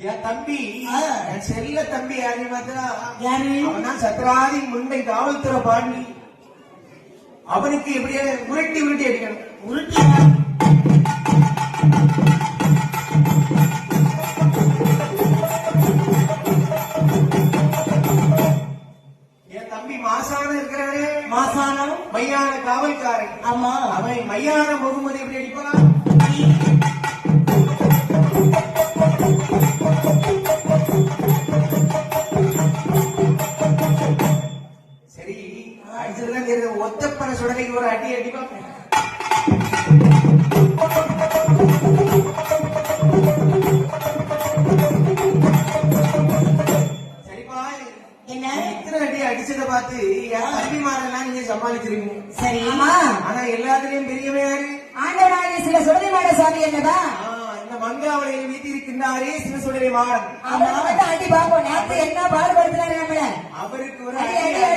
என் தம்பி என் செல்ல தம்பி யாரு மாத்திரா யாரு? அவன் சத்ராதி முன்னை காவல்துறை பாண்டி. அவனுக்கு எப்படியே உருட்டி உருட்டி அடிக்கணும். உருட்டி என் தம்பி மாசானம் இருக்கிறானே, மாசானம் மையான காவல்காரன். ஆமா, அவன் மையான முகமது எப்படி அடிப்பான்? சரி, அடிச்சதுதான் தெரியுது. ஒத்தப்பன சுடலைக்கு ஒரு அடி அடிப்பான். சரிப்பா, என்ன இத்தனை அடி அடிச்சதை பார்த்து என் தம்பிமாரெல்லாம் நீங்க சமாளிச்சிருக்கீங்க. சரி, ஆமா. ஆனா எல்லாத்துலயும் பெரியவன் யாரு? ஆண்டவராகிய சில சுடலை மாட சுவாமி என்னதா இந்த மங்காவளையில் வீட்டிருக்கின்றாரே சிவசுடலை மாடன். அடி பாப்போம். நேற்று என்ன பாடுபடுத்தினாரு நம்மள. அவருக்கு ஒரு அடி, அடி அடி,